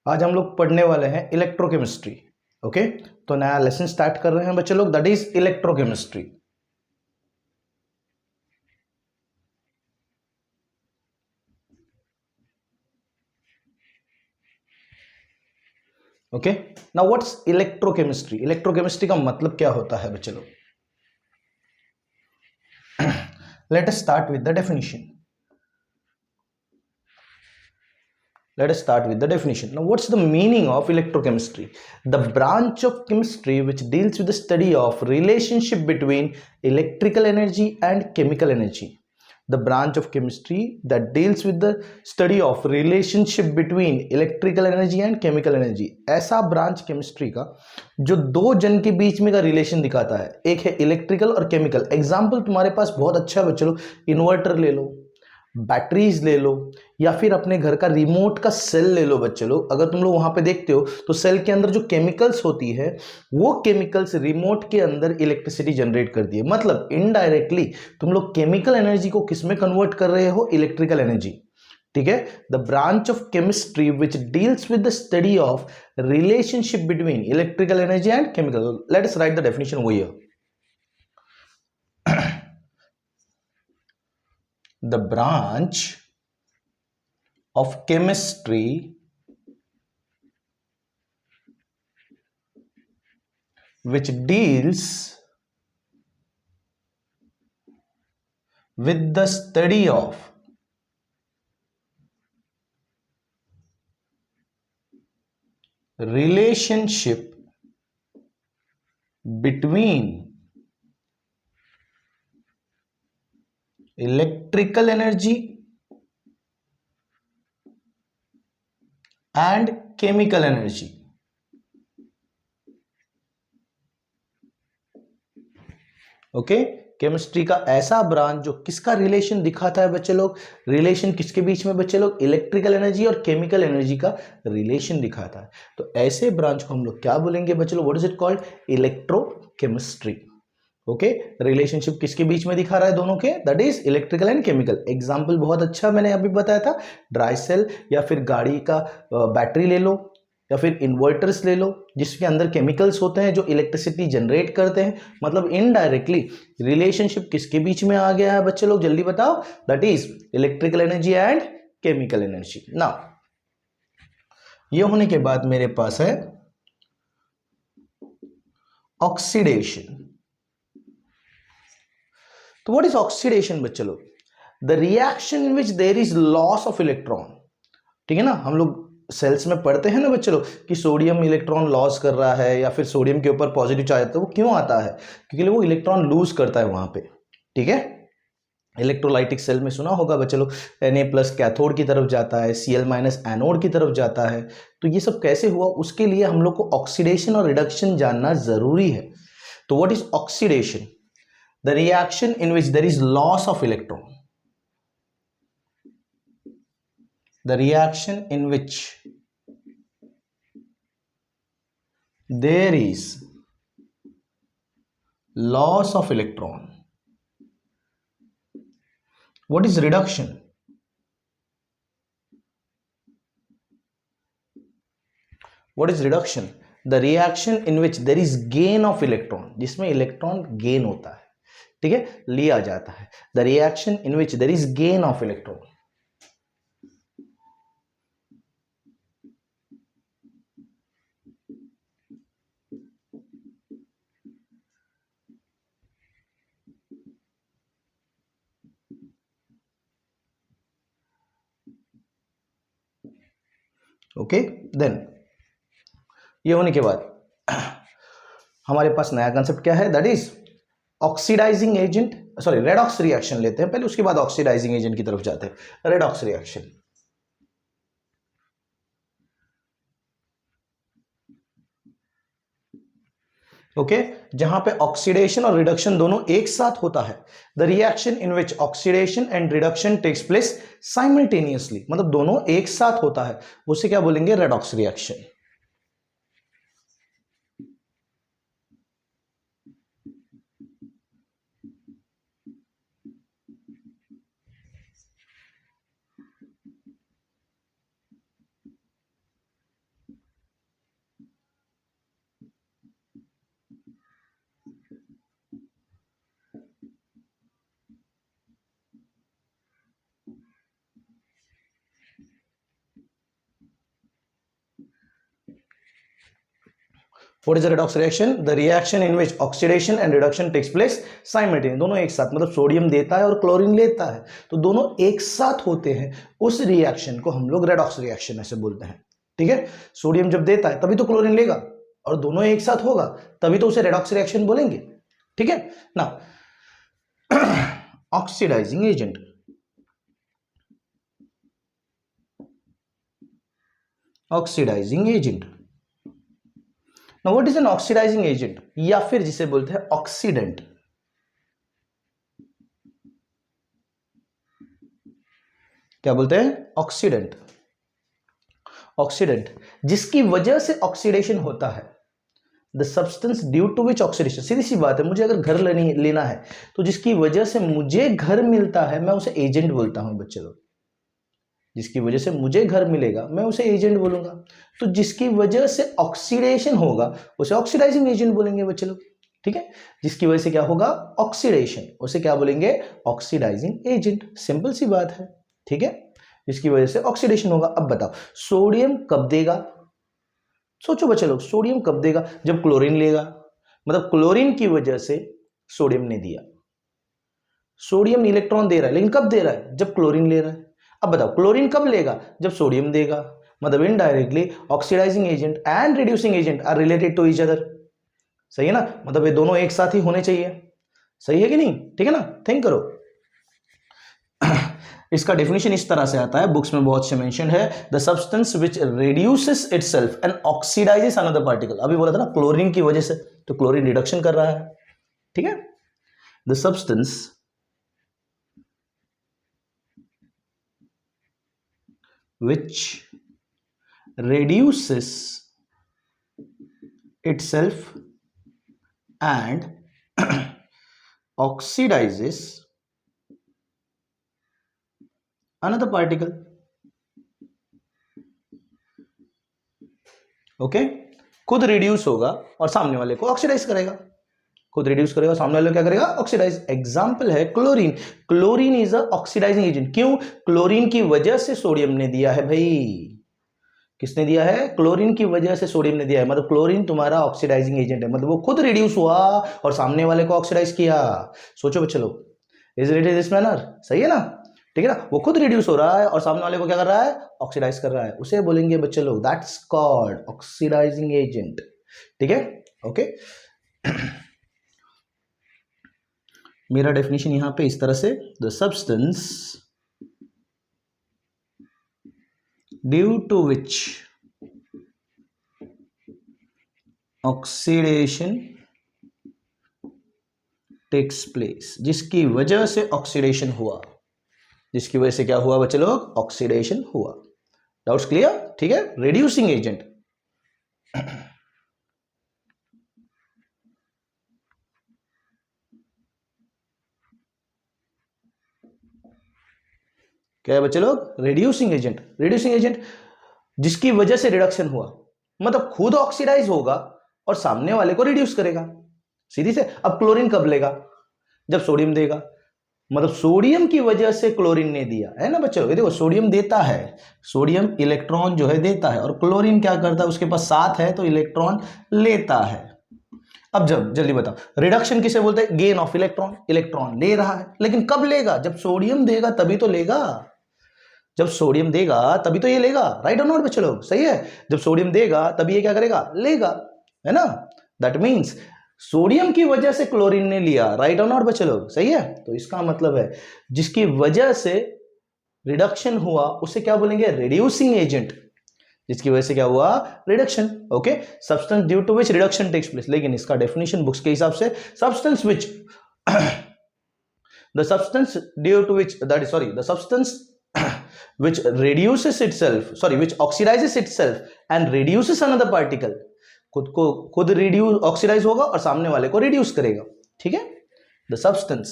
आज हम लोग पढ़ने वाले हैं इलेक्ट्रोकेमिस्ट्री। ओके, तो नया लेसन स्टार्ट कर रहे हैं बच्चे लोग, that is electrochemistry. Okay, now what's electrochemistry? Electrochemistry का मतलब क्या होता है बच्चे लोग? Let us start with the definition. Let us start with the definition. Now, what's the meaning of electrochemistry? The branch of chemistry which deals with the study of relationship between electrical energy and chemical energy. The branch of chemistry that deals with the study of relationship between electrical energy and chemical energy. ऐसा branch chemistry का जो दो जन के बीच में का relation दिखाता है, एक है इलेक्ट्रिकल और केमिकल। एग्जाम्पल तुम्हारे पास बहुत अच्छा है बच्चों, इन्वर्टर ले लो, बैटरीज ले लो, या फिर अपने घर का रिमोट का सेल ले लो बच्चे लोग। अगर तुम लोग वहां पे देखते हो तो सेल के अंदर जो केमिकल्स होती है वो केमिकल्स रिमोट के अंदर इलेक्ट्रिसिटी जनरेट करती है। मतलब इनडायरेक्टली तुम लोग केमिकल एनर्जी को किस में कन्वर्ट कर रहे हो? Electrical energy. ठीक है, the branch of chemistry which deals with the study of relationship between electrical energy and chemical. Let us right the definition वो here. The branch of chemistry which deals with the study of relationship between electrical energy and chemical energy. Okay, chemistry का ऐसा branch जो किसका relation दिखाता है बच्चे लोग? Relation किसके बीच में बच्चे लोग? इलेक्ट्रिकल एनर्जी और केमिकल एनर्जी का रिलेशन दिखाता है। तो ऐसे ब्रांच को हम लोग क्या बोलेंगे बच्चे लोग? What is it called? Electrochemistry. Okay, relationship किसके बीच में दिखा रहा है दोनों के? That is electrical and chemical. Example बहुत अच्छा मैंने अभी बताया था, ड्राई सेल, या फिर गाड़ी का बैटरी ले लो, या फिर इन्वर्टर्स ले लो जिसके अंदर केमिकल्स होते हैं जो इलेक्ट्रिसिटी जनरेट करते हैं। मतलब इनडायरेक्टली रिलेशनशिप किसके बीच में आ गया है बच्चे लोग? जल्दी बताओ। That is electrical energy and chemical energy. Now ये होने के बाद मेरे पास है ऑक्सीडेशन। तो व्हाट इज ऑक्सीडेशन बच्चे लोग? The reaction in which there is loss of electron. ठीक है ना, हम लोग सेल्स में पढ़ते हैं ना बच्चे लोग कि सोडियम इलेक्ट्रॉन लॉस कर रहा है या फिर सोडियम के ऊपर पॉजिटिव चार्ज आता है। वो क्यों आता है? क्योंकि वो इलेक्ट्रॉन लूज करता है वहां पे। ठीक है, इलेक्ट्रोलाइटिक सेल में सुना होगा बच्चे लोग, Na+ कैथोड की तरफ जाता है, Cl- एनोड की तरफ जाता है। तो ये सब कैसे हुआ, उसके लिए हम लोग को ऑक्सीडेशन और रिडक्शन जानना जरूरी है। तो what is oxidation? The reaction in which there is loss of electron. The reaction in which there is loss of electron. What is reduction? What is reduction? The reaction in which there is gain of electron, जिसमें electron gain होता है। ठीक है, लिया जाता है। The reaction in which there is gain of electron. Okay, then ये होने के बाद हमारे पास नया कंसेप्ट क्या है? That is oxidizing agent. Sorry, redox reaction लेते हैं पहले, उसके बाद ऑक्सीडाइजिंग एजेंट की तरफ जाते हैं। Redox reaction. ओके, जहां पे ऑक्सीडेशन और रिडक्शन दोनों एक साथ होता है। The reaction in which oxidation and reduction takes place simultaneously, मतलब दोनों एक साथ होता है, उसे क्या बोलेंगे? Redox reaction. What is the redox reaction? The reaction in which oxidation and reduction takes place simultaneously. दोनों एक साथ, मतलब सोडियम देता है और क्लोरीन लेता है, तो दोनों एक साथ होते हैं। उस रिएक्शन को हम लोग रेडॉक्स रिएक्शन ऐसे बोलते हैं। ठीक है, सोडियम जब देता है तभी तो क्लोरीन लेगा, और दोनों एक साथ होगा तभी तो उसे रेडॉक्स रिएक्शन बोलेंगे। ठीक है ना। Oxidizing agent, oxidizing agent. Now what is an oxidizing agent, या फिर जिसे बोलते हैं ऑक्सीडेंट? क्या बोलते हैं? ऑक्सीडेंट। ऑक्सीडेंट जिसकी वजह से ऑक्सीडेशन होता है, the substance due to which oxidation. सीधी सी बात है, मुझे अगर घर लेना है तो जिसकी वजह से मुझे घर मिलता है मैं उसे एजेंट बोलता हूं बच्चे लोग। जिसकी वजह से मुझे घर मिलेगा मैं उसे एजेंट बोलूंगा। तो जिसकी वजह से ऑक्सीडेशन होगा उसे ऑक्सीडाइजिंग एजेंट बोलेंगे बच्चे लोग। ठीक है, जिसकी वजह से क्या होगा? ऑक्सीडेशन, उसे क्या बोलेंगे? Oxidising agent. सिंपल सी बात है। ठीक है, जिसकी वजह से ऑक्सीडेशन होगा। अब बताओ सोडियम कब देगा? सोचो बच्चे लोग, सोडियम कब देगा? जब क्लोरीन लेगा, मतलब क्लोरीन की वजह से सोडियम ने दिया। सोडियम इलेक्ट्रॉन दे रहा है, लेकिन कब दे रहा है? जब क्लोरीन ले रहा है। अब बताओ क्लोरीन कब लेगा? जब सोडियम देगा। मतलब indirectly oxidizing agent and reducing agent are related to each other. सही है ना, मतलब ये दोनों एक साथ ही होने चाहिए। सही है कि नहीं? ठीक है ना, थिंक करो। इसका डेफिनेशन इस तरह से आता है, बुक्स में बहुत से मेंशन है, the substance which reduces itself and oxidises another particle. अभी बोला था ना क्लोरीन की वजह से, तो क्लोरीन रिडक्शन कर रहा है। ठीक है, the substance which reduces itself and oxidizes another particle. Okay, खुद रिड्यूस होगा और सामने वाले को ऑक्सीडाइज करेगा। खुद रिड्यूस करेगा, सामने वाले को क्या करेगा? ऑक्सीडाइज। एग्जांपल है chlorine. Chlorine is a oxidizing agent. क्यों? क्लोरीन की वजह से सोडियम ने दिया है भाई। किसने दिया है? क्लोरीन की वजह से सोडियम ने दिया है। मतलब क्लोरीन तुम्हारा ऑक्सीडाइजिंग एजेंट है, मतलब वो खुद रिड्यूस हुआ और सामने वाले को ऑक्सीडाइज किया। सोचो बच्चे लोग, इज इट दिस मैनर? सही है ना? ठीक है ना, वो खुद रिड्यूस हो रहा है और सामने वाले को क्या कर रहा है? ऑक्सीडाइज कर रहा है। उसे बोलेंगे बच्चे लोग दैट्स कॉल्ड ऑक्सीडाइजिंग एजेंट। ठीक है, ओके। मेरा डेफिनेशन यहां पे इस तरह से, the substance due to which oxidation takes place, जिसकी वजह से ऑक्सीडेशन हुआ। जिसकी वजह से क्या हुआ बच्चे लोग? ऑक्सीडेशन हुआ। Doubts clear? ठीक है, रिड्यूसिंग एजेंट। क्या है बच्चे लोग? Reducing agent. रिड्यूसिंग एजेंट जिसकी वजह से रिडक्शन हुआ, मतलब खुद ऑक्सीडाइज होगा और सामने वाले को रिड्यूस करेगा। सीधी से। अब क्लोरीन कब लेगा? जब सोडियम देगा। मतलब सोडियम की वजह से क्लोरीन ने दिया है ना बच्चे लोग। देखो सोडियम देता है, सोडियम इलेक्ट्रॉन जो है देता है, और क्लोरीन क्या करता है? उसके पास साथ है तो इलेक्ट्रॉन लेता है। अब जब जल्दी बताओ, रिडक्शन किसे बोलते हैं? Gain of electron. इलेक्ट्रॉन ले रहा है, लेकिन कब लेगा? जब सोडियम देगा तभी तो लेगा। जब सोडियम देगा तभी तो ये लेगा। राइट और नॉट बच्चे लोग? सही है, जब सोडियम देगा तभी ये क्या करेगा? लेगा, है ना? दैट मीन्स सोडियम की वजह से क्लोरीन ने लिया। राइट और नॉट बच्चे लोग? सही है। तो इसका मतलब है जिसकी वजह से रिडक्शन हुआ उसे क्या बोलेंगे? Reducing agent. जिसकी वजह से क्या हुआ? Reduction. Okay, substance due to which reduction takes place. लेकिन इसका डेफिनेशन बुक्स के हिसाब से, substance which the substance due to which, that is sorry, the substance which reduces itself, sorry, which oxidizes itself and reduces another particle, खुद reduce oxidize होगा और सामने वाले को रिड्यूस करेगा। ठीक है, the substance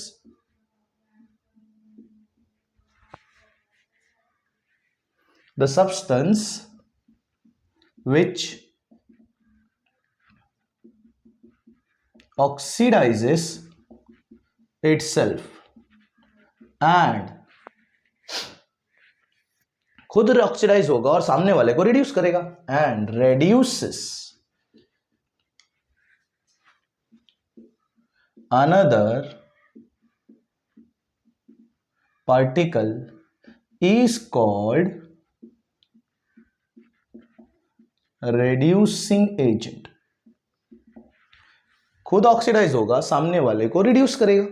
which oxidizes itself and खुद ऑक्सीडाइज होगा और सामने वाले को रिड्यूस करेगा, and reduces another particle is called reducing agent. खुद ऑक्सीडाइज होगा, सामने वाले को रिड्यूस करेगा।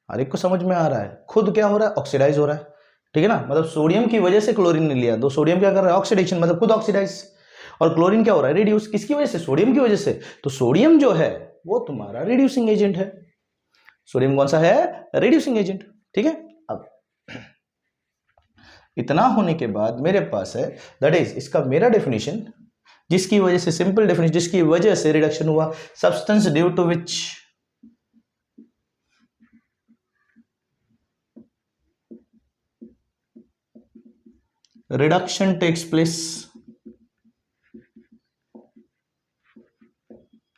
हर एक को समझ में आ रहा है, खुद क्या हो रहा है, ऑक्सीडाइज हो रहा है, ठीक है ना। मतलब सोडियम की वजह से क्लोरीन ने लिया, तो सोडियम क्या कर रहा है, ऑक्सीडेशन, मतलब खुद ऑक्सीडाइज। और क्लोरीन क्या हो रहा है, रिड्यूस। किसकी वजह से, सोडियम की वजह से। तो सोडियम जो है वो तुम्हारा रिड्यूसिंग एजेंट है। सोडियम कौन सा है, रिड्यूसिंग एजेंट, ठीक है। अब इतना होने के बाद मेरे पास है, दैट इज इसका मेरा डेफिनेशन, जिसकी वजह से, सिंपल डेफिनेशन, जिसकी वजह से रिडक्शन हुआ, substance due to which reduction takes place,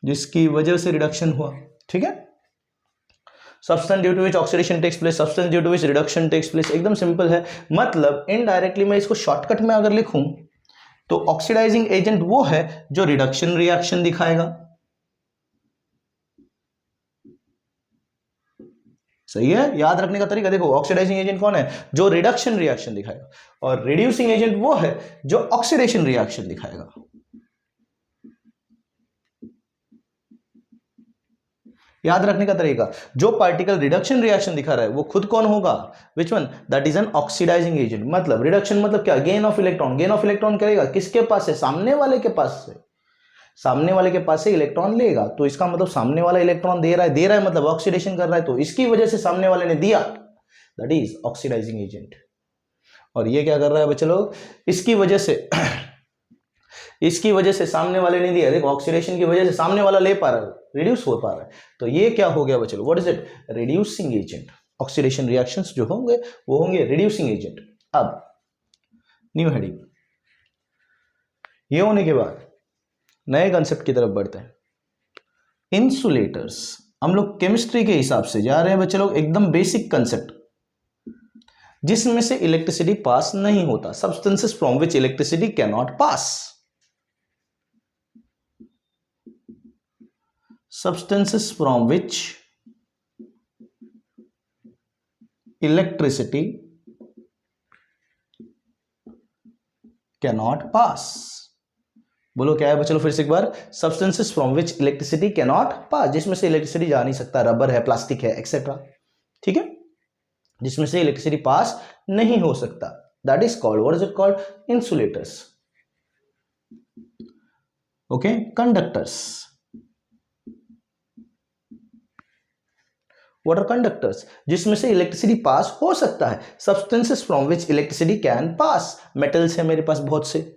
जिसकी वजह से रिडक्शन हुआ, ठीक है। Substance due to which oxidation takes place, substance due to which reduction takes place, एकदम सिंपल है। मतलब इनडायरेक्टली मैं इसको शॉर्टकट में अगर लिखूं तो ऑक्सीडाइजिंग एजेंट वो है जो रिडक्शन रिएक्शन दिखाएगा, सही है। याद रखने का तरीका देखो, ऑक्सीडाइजिंग एजेंट कौन है, जो रिडक्शन रिएक्शन दिखाएगा, और रिड्यूसिंग एजेंट वो है जो ऑक्सीडेशन रिएक्शन दिखाएगा। याद रखने का तरीका, जो पार्टिकल रिडक्शन रिएक्शन दिखा रहा है वो खुद कौन होगा, which one, that is an oxidising agent. मतलब रिडक्शन मतलब क्या, gain of electron. Gain of electron करेगा किसके पास से, सामने वाले के पास से। सामने वाले के पास से इलेक्ट्रॉन लेगा, तो इसका मतलब सामने वाला इलेक्ट्रॉन दे रहा है मतलब ऑक्सीडेशन कर रहा है, तो इसकी वजह से सामने वाले ने दिया, दैट इज ऑक्सीडाइजिंग एजेंट। और ये क्या कर रहा है बच्चे लोग, इसकी वजह से इसकी वजह से सामने वाले ने दिया, देखो ऑक्सीडेशन की वजह से सामने वाला ले पा रहा है, रिड्यूस हो पा रहा है, तो ये क्या हो गया बच्चे लोग, what is it, reducing agent. Oxidation reactions जो होंगे वो होंगे रिड्यूसिंग एजेंट। अब न्यू हेडिंग, ये होने के बाद नए कंसेप्ट की तरफ बढ़ते हैं, इंसुलेटर्स। हम लोग केमिस्ट्री के हिसाब से जा रहे हैं बच्चे लोग, एकदम बेसिक कंसेप्ट, जिसमें से इलेक्ट्रिसिटी पास नहीं होता, substances from which electricity can not pass. Substances from which electricity cannot pass। बोलो क्या है, चलो फिर से एक बार, substances from which electricity cannot pass, जिसमें से इलेक्ट्रिसिटी जा नहीं सकता, रबर है, प्लास्टिक है, एक्सेट्रा, ठीक है, जिसमें से इलेक्ट्रिसिटी पास नहीं हो सकता, that is called, what is it called, insulators. Okay, conductors. What are conductors? जिसमें से इलेक्ट्रिसिटी पास हो सकता है, substances from which electricity can pass। Metals है मेरे पास बहुत से,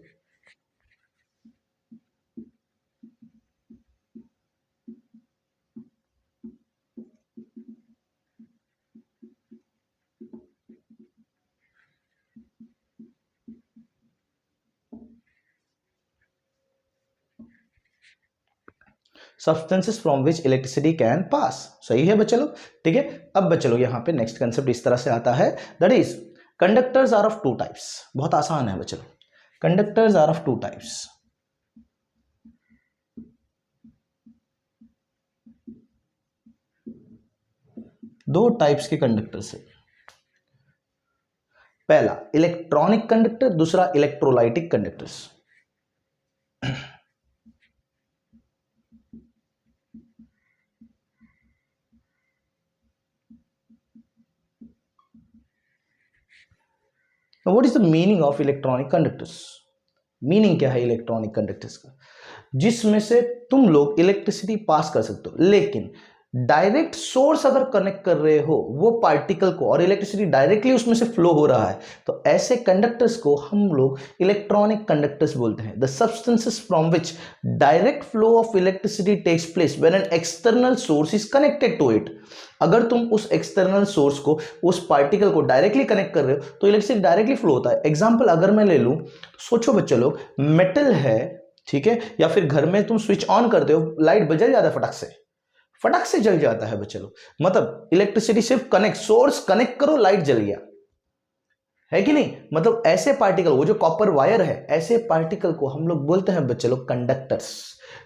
substances from which electricity can pass। सही है बच्चे लोग, ठीक है। अब बच्चे लोग यहाँ पे नेक्स्ट कंसेप्ट इस तरह से आता है, that is conductors are of two types. बहुत आसान है बच्चे लोग, conductors are of two types. दो टाइप्स के कंडक्टर्स है, पहला इलेक्ट्रॉनिक कंडक्टर, दूसरा electrolytic conductors. What is the meaning of electronic conductors. Meaning क्या है इलेक्ट्रॉनिक कंडक्टर्स का, जिसमें से तुम लोग इलेक्ट्रिसिटी पास कर सकते हो, लेकिन डायरेक्ट सोर्स अगर कनेक्ट कर रहे हो वो पार्टिकल को, और इलेक्ट्रिसिटी डायरेक्टली उसमें से फ्लो हो रहा है, तो ऐसे कंडक्टर्स को हम लोग इलेक्ट्रॉनिक कंडक्टर्स बोलते हैं। The substances from which direct flow of electricity takes place when an external source is connected to it. अगर तुम उस एक्सटर्नल सोर्स को, उस पार्टिकल को डायरेक्टली कनेक्ट कर रहे हो तो इलेक्ट्रिसिटी डायरेक्टली फ्लो होता है। एग्जाम्पल अगर मैं ले लूं, सोचो बच्चे लोग, मेटल है, ठीक है, या फिर घर में तुम स्विच ऑन करते हो, लाइट जल जाता है, फटक से जल जाता है बच्चे लोग। मतलब इलेक्ट्रिसिटी सिर्फ कनेक्ट, सोर्स कनेक्ट करो, लाइट जल गया, है कि नहीं। मतलब ऐसे पार्टिकल, वो जो कॉपर वायर है, ऐसे पार्टिकल को हम लोग बोलते हैं बच्चे लोग कंडक्टर्स।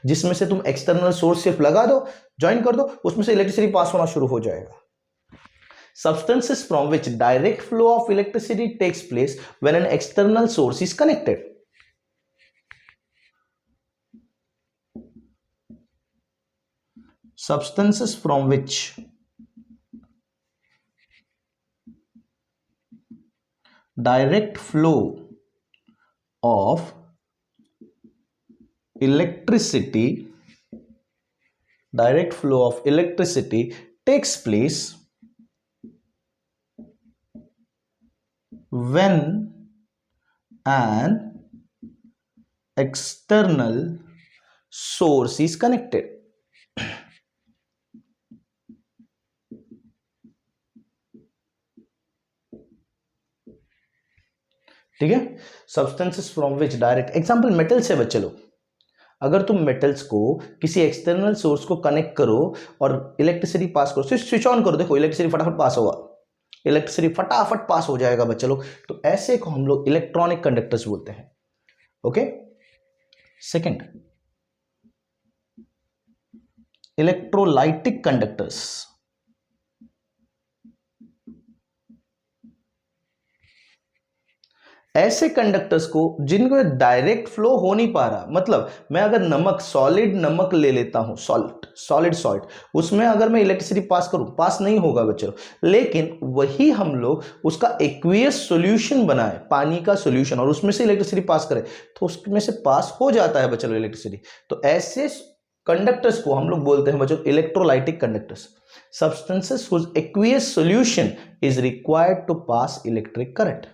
जिसमें से तुम एक्सटर्नल सोर्स सिर्फ लगा दो, ज्वाइन कर दो, उसमें से इलेक्ट्रिसिटी पास होना शुरू हो जाएगा. Substances from which direct flow of electricity takes place when an external source is connected. Substances from which direct flow of electricity takes place when an external source is connected. ठीक है. Substances from which direct, example metal से बच्चे लोग, अगर तुम metals को किसी external source को कनेक्ट करो और इलेक्ट्रिसिटी पास करो, स्विच ऑन करो, देखो इलेक्ट्रिसिटी फटाफट पास होगा, इलेक्ट्रिसिटी फटाफट पास हो जाएगा बच्चे लोग. तो ऐसे को हम लोग इलेक्ट्रॉनिक कंडक्टर्स बोलते हैं. ओके. Second, electrolytic conductors. ऐसे कंडक्टर्स को जिनको डायरेक्ट फ्लो हो नहीं पा रहा, मतलब मैं अगर नमक, सॉलिड नमक ले लेता हूं, सॉलिड सॉल्ट, उसमें अगर मैं इलेक्ट्रिसिटी पास करूं, पास नहीं होगा बच्चों. लेकिन वही हम लोग उसका एक्वियस सॉल्यूशन बनाए, पानी का सॉल्यूशन, और उसमें से इलेक्ट्रिसिटी पास करें, तो उसमें से पास हो जाता है बच्चों इलेक्ट्रिसिटी. तो ऐसे कंडक्टर्स को हम लोग बोलते हैं बच्चों electrolytic conductors. Substances whose aqueous solution is required to pass electric current.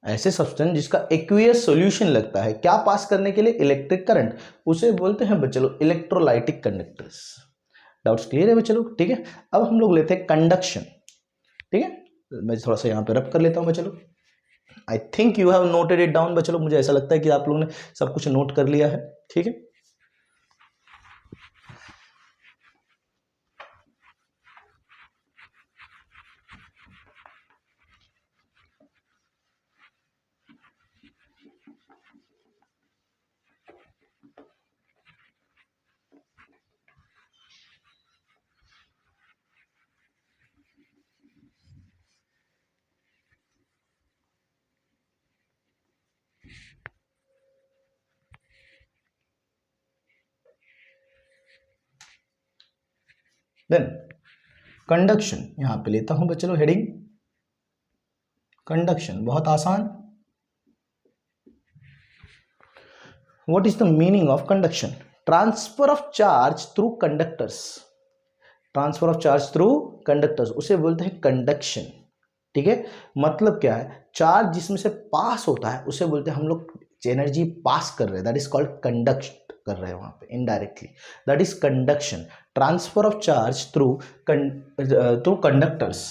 ऐसे सब्सटेंस जिसका एक्वियस सॉल्यूशन लगता है क्या पास करने के लिए, इलेक्ट्रिक करंट, उसे बोलते हैं बच्चे लोग इलेक्ट्रोलाइटिक कंडक्टर्स. डाउट्स क्लियर है बच्चे लोग? ठीक है. अब हम लोग लेते हैं कंडक्शन. ठीक है, मैं थोड़ा सा यहाँ पे रब कर लेता हूँ बच्चे लोग. I think you have noted it down बच्चे लोग, मुझे ऐसा लगता है कि आप लोगों ने सब कुछ नोट कर लिया है. ठीक है. देन कंडक्शन, यहां पे लेता हूं बच्चे लोग हेडिंग कंडक्शन, बहुत आसान. What is the meaning of conduction? Transfer of charge through conductors. Transfer of charge through conductors, उसे बोलते हैं कंडक्शन. ठीक है. मतलब क्या है, चार्ज जिसमें से पास होता है उसे बोलते हैं हम लोग एनर्जी पास कर रहे हैं, दैट इज कॉल्ड कंडक्ट कर रहे हैं वहां पे indirectly, that is conduction. Transfer of charge through conductors.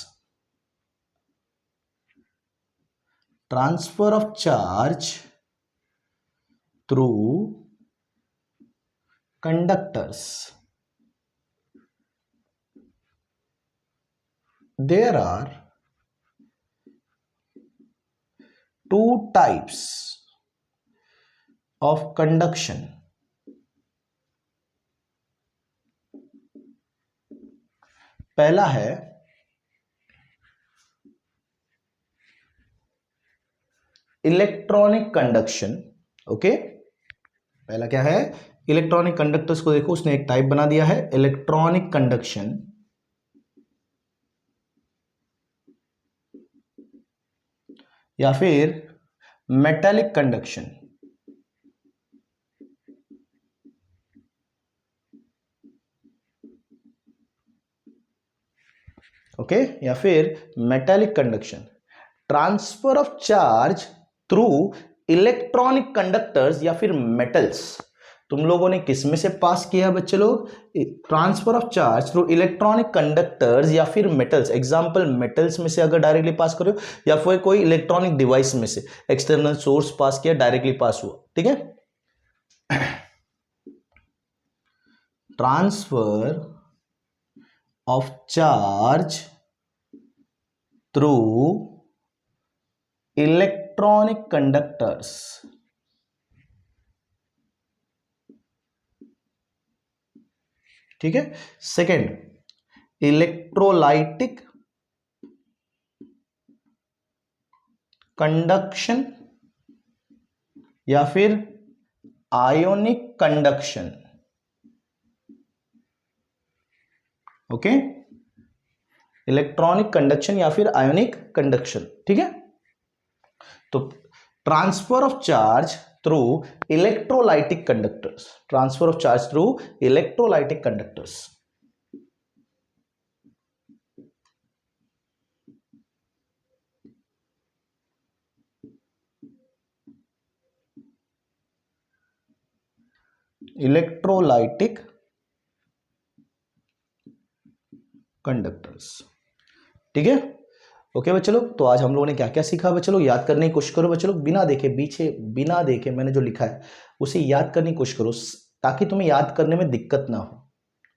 Transfer of charge through conductors. There are two types of conduction. पहला है इलेक्ट्रॉनिक कंडक्शन. ओके, पहला क्या है, इलेक्ट्रॉनिक कंडक्टर्स को देखो, उसने एक टाइप बना दिया है इलेक्ट्रॉनिक कंडक्शन. या फिर मेटालिक कंडक्शन. ओके, या फिर metallic conduction. Transfer of charge through electronic conductors या फिर मेटल्स. तुम लोगों ने किस में से पास किया बच्चे लोग? Transfer of charge through electronic conductors या फिर मेटल्स, एग्जांपल मेटल्स में से अगर डायरेक्टली पास करो या फिर कोई इलेक्ट्रॉनिक डिवाइस में से एक्सटर्नल सोर्स पास किया, डायरेक्टली पास हुआ, ठीक है। Transfer of charge through electronic conductors, ठीक है। सेकेंड, इलेक्ट्रोलाइटिक कंडक्शन या फिर ionic conduction, okay, electronic conduction या फिर आयोनिक कंडक्शन, ठीक है। तो transfer of charge through electrolytic conductors, transfer of charge through electrolytic conductors, electrolytic conductors, ठीक है। ओके बच्चे लोग, तो आज हम लोगों ने क्या क्या सीखा बच्चे लोग? याद करने की कोशिश करो बच्चे लोग, बिना देखे पीछे, बिना देखे मैंने जो लिखा है उसे याद करने की कोशिश करो ताकि तुम्हें याद करने में दिक्कत ना हो,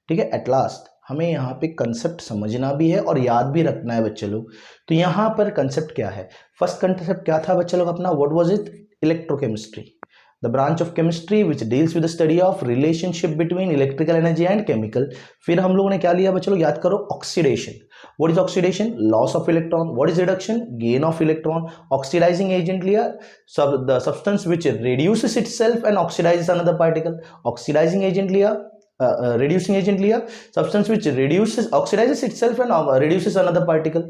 ठीक है। एट लास्ट हमें यहाँ पे कंसेप्ट समझना भी है और याद भी रखना है बच्चे लोग। तो यहाँ पर कंसेप्ट क्या है? फर्स्ट कंसेप्ट क्या था बच्चे लोग अपना? What was it? Electrochemistry, the branch of chemistry which deals with the study of relationship between electrical energy and chemical। फिर हम लोगों ने क्या लिया बच्चों लोग? याद करो, oxidation. what is oxidation? loss of electron। what is reduction? gain of electron। oxidizing agent लिया, the substance which reduces itself and oxidizes another particle। oxidizing agent लिया, reducing agent लिया, substance which reduces oxidizes itself and reduces another particle,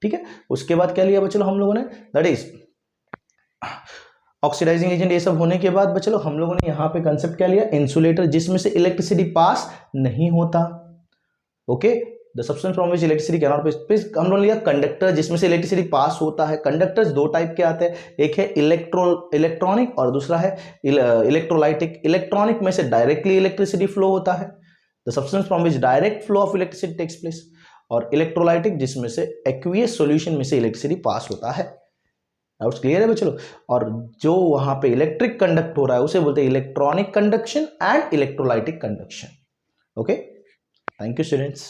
ठीक है। उसके बाद क्या लिया बच्चों लोग हम लोगों ने? that is oxidising agent. ये सब होने के बाद बच्चे लोग हम लोगों ने यहाँ पे कंसेप्ट क्या लिया? इंसुलेटर, जिसमें से इलेक्ट्रिसिटी पास नहीं होता, okay. The substance from which electricity can not pass. हम लोगों ने लिया कंडक्टर, जिसमें से इलेक्ट्रिसिटी पास होता है। कंडक्टर्स दो टाइप के आते हैं, एक है इलेक्ट्रॉनिक और दूसरा है इलेक्ट्रोलाइटिक। इलेक्ट्रॉनिक में से डायरेक्टली इलेक्ट्रिसिटी फ्लो होता है, the substance from which direct flow of electricity takes place. और इलेक्ट्रोलाइटिक जिसमें से एक्वियस सॉल्यूशन में से इलेक्ट्रिसिटी पास होता है। डाउट्स क्लियर है बच्चों? और जो वहां पे इलेक्ट्रिक कंडक्ट हो रहा है उसे बोलते हैं electronic conduction and electrolytic conduction, okay. Thank you students.